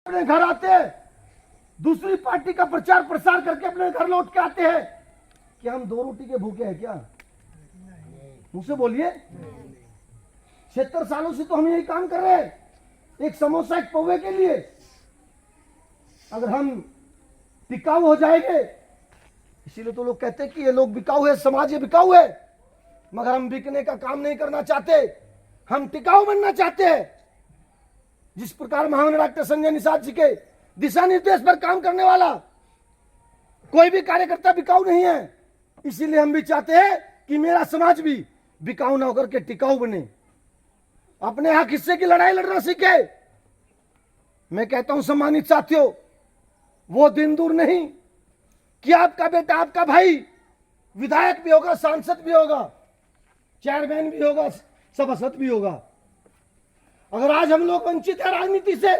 अपने घर आते हैं, दूसरी पार्टी का प्रचार प्रसार करके अपने घर लौट के आते हैं। क्या हम दो रोटी के भूखे हैं क्या? मुझसे बोलिए। 76 सालों से तो हम यही काम कर रहे हैं, एक समोसा एक पौवे के लिए। अगर हम टिकाऊ हो जाएंगे, इसीलिए तो लोग कहते हैं कि ये लोग बिकाऊ है, समाज ये बिकाऊ है, मगर हम बिकने का काम नहीं करना चाहते, हम टिकाऊ बनना चाहते हैं। जिस प्रकार महामना डॉक्टर संजय निषाद जी के दिशा निर्देश पर काम करने वाला कोई भी कार्यकर्ता बिकाऊ नहीं है, इसीलिए हम भी चाहते हैं कि मेरा समाज भी बिकाऊ ना होकर के टिकाऊ बने, अपने हक हिस्से की लड़ाई लड़ना सीखे। मैं कहता हूं सम्मानित साथियों, वो दिन दूर नहीं कि आपका बेटा, आपका भाई विधायक भी होगा, सांसद भी होगा, चेयरमैन भी होगा, सभासद भी होगा। अगर आज हम लोग वंचित है राजनीति से,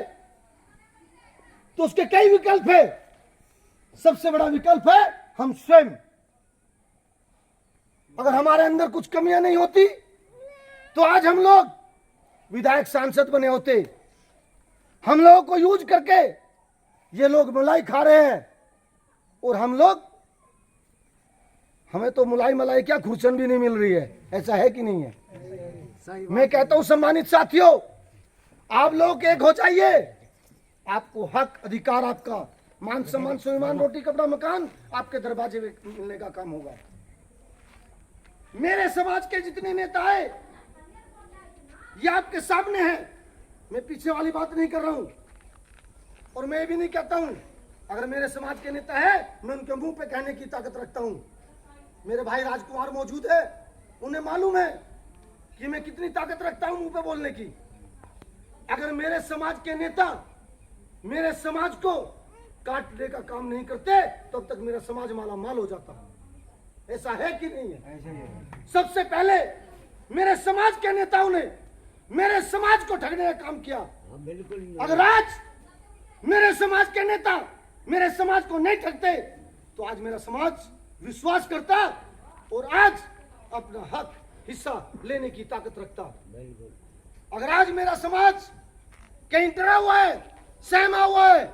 तो उसके कई विकल्प है। सबसे बड़ा विकल्प है हम स्वयं। अगर हमारे अंदर कुछ कमियां नहीं होती तो आज हम लोग विधायक सांसद बने होते। हम लोगों को यूज करके ये लोग मलाई खा रहे हैं, और हमें तो मलाई क्या खुरचन भी नहीं मिल रही है। ऐसा है कि नहीं है? मैं कहता हूं सम्मानित साथियों, आप लोग एक हो जाइए, आपको हक अधिकार, आपका मान सम्मान, स्वाभिमान, रोटी कपड़ा मकान आपके दरवाजे में मिलने का काम होगा। मेरे समाज के जितने नेता है ये आपके सामने हैं। मैं पीछे वाली बात नहीं कर रहा हूं, और मैं भी नहीं कहता हूं अगर मेरे समाज के नेता है मैं उनके मुंह पे कहने की ताकत रखता हूं। मेरे भाई राजकुमार मौजूद है, उन्हें मालूम है कि मैं कितनी ताकत रखता हूं मुंह पे बोलने की। अगर मेरे समाज के नेता मेरे समाज को काटने का काम नहीं करते तब तक मेरा समाज माला माल हो जाता। ऐसा है कि नहीं है? सबसे पहले मेरे समाज के नेताओं ने मेरे समाज को ठगने का काम किया। अगर आज मेरे समाज के नेता मेरे समाज को नहीं ठगते तो आज मेरा समाज विश्वास करता और आज अपना हक हिस्सा लेने की ताकत रखता। अगर आज मेरा समाज कहीं डरा हुआ है, सहमा हुआ है,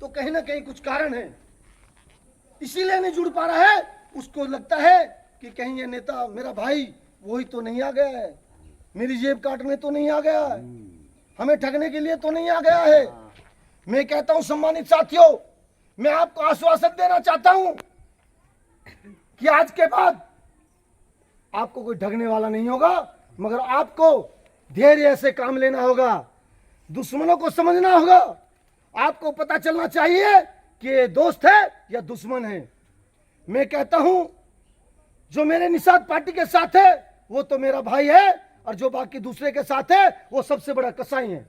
तो कहीं ना कहीं कुछ कारण है, इसीलिए नहीं जुड़ पा रहा है। उसको लगता है कि कहीं ये नेता मेरा भाई वही तो नहीं आ गया है, मेरी जेब काटने तो नहीं आ गया है, हमें ठगने के लिए तो नहीं आ गया है। मैं कहता हूं सम्मानित साथियों, मैं आपको आश्वासन देना चाहता हूं कि आज के बाद आपको कोई ठगने वाला नहीं होगा, मगर आपको धैर्य से काम लेना होगा, दुश्मनों को समझना होगा। आपको पता चलना चाहिए कि ये दोस्त है या दुश्मन है। मैं कहता हूं जो मेरे निषाद पार्टी के साथ है वो तो मेरा भाई है, और जो बाकी दूसरे के साथ है वो सबसे बड़ा कसाई है,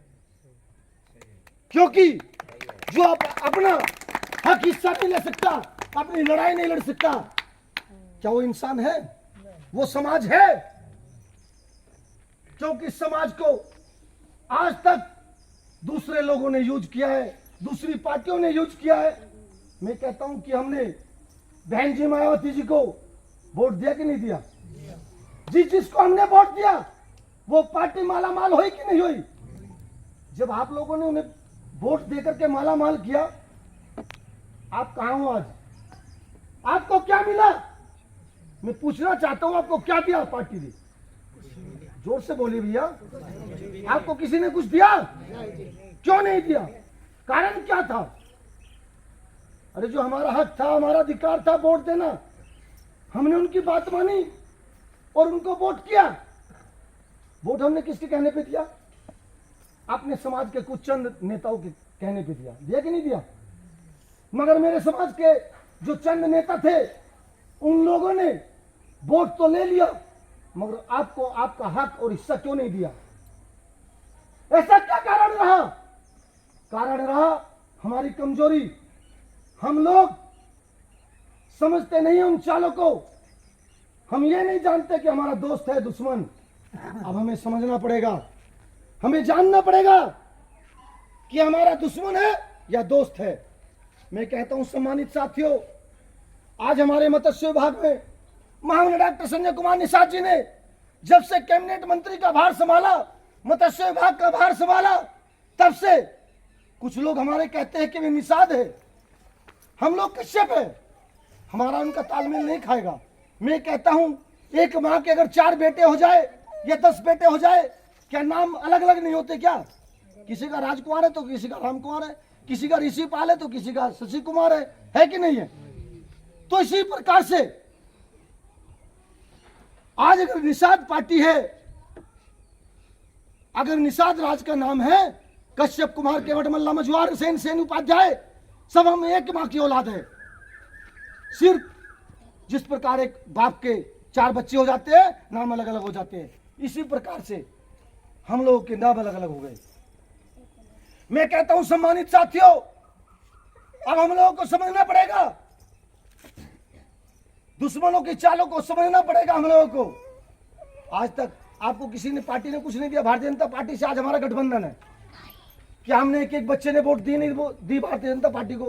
क्योंकि जो अपना हक हिस्सा नहीं ले सकता, अपनी लड़ाई नहीं लड़ सकता, क्या वो इंसान है? वो समाज है? क्योंकि समाज को आज तक दूसरे लोगों ने यूज किया है, दूसरी पार्टियों ने यूज किया है। मैं कहता हूं कि हमने बहन जी मायावती जी को वोट दिया कि नहीं दिया? जिसको हमने वोट दिया वो पार्टी माला माल हुई कि नहीं हुई? जब आप लोगों ने उन्हें वोट देकर के माला माल किया, आप कहां हो आज? आपको क्या मिला? मैं पूछना चाहता हूं, आपको क्या दिया पार्टी ने? जोर से बोलिए भैया, आपको किसी ने कुछ दिया? क्यों नहीं दिया? कारण क्या था? अरे जो हमारा हक था, हमारा अधिकार था वोट देना, हमने उनकी बात मानी और उनको वोट किया। वोट हमने किसके कहने पे दिया? अपने समाज के कुछ चंद नेताओं के कहने पे दिया कि नहीं दिया? मगर मेरे समाज के जो चंद नेता थे उन लोगों ने वोट तो ले लिया, मगर आपको आपका हक और हिस्सा क्यों नहीं दिया? ऐसा क्या कारण रहा? कारण रहा हमारी कमजोरी। हम लोग समझते नहीं उन चालों को, हम ये नहीं जानते कि हमारा दोस्त है दुश्मन। अब हमें समझना पड़ेगा, हमें जानना पड़ेगा कि हमारा दुश्मन है या दोस्त है। मैं कहता हूं सम्मानित साथियों, आज हमारे मत्स्य विभाग में महामना डॉक्टर संजय कुमार निषाद जी ने जब से कैबिनेट मंत्री का भार संभाला, मत्स्य विभाग का भार संभाला, तब से कुछ लोग हमारे कहते हैं कि वे निषाद है, हम लोग कश्यप है, हमारा उनका तालमेल नहीं खाएगा। मैं कहता हूं एक माँ के अगर 4 बेटे हो जाए या 10 बेटे हो जाए, क्या नाम अलग अलग नहीं होते क्या? किसी का राजकुमार है तो किसी का रामकुमार है, किसी का ऋषिपाल है तो किसी का शशि कुमार है कि नहीं है? तो इसी प्रकार से आज अगर निषाद पार्टी है, अगर निषाद राज का नाम है, कश्यप कुमार केवट मल्ला मझुआर सेन सेन उपाध्याय, सब हम एक मां की औलाद है। सिर्फ जिस प्रकार एक बाप के 4 बच्चे हो जाते हैं, नाम अलग अलग हो जाते हैं, इसी प्रकार से हम लोगों के नाम अलग अलग हो गए। मैं कहता हूं सम्मानित साथियों, अब हम लोगों को समझना पड़ेगा, दुश्मनों की चालों को समझना पड़ेगा हम लोगों को। आज तक आपको किसी ने पार्टी ने कुछ नहीं दिया, भारतीय जनता पार्टी से आज हमारा गठबंधन है। क्या हमने एक एक बच्चे ने वोट दी नहीं दी भारतीय जनता पार्टी को?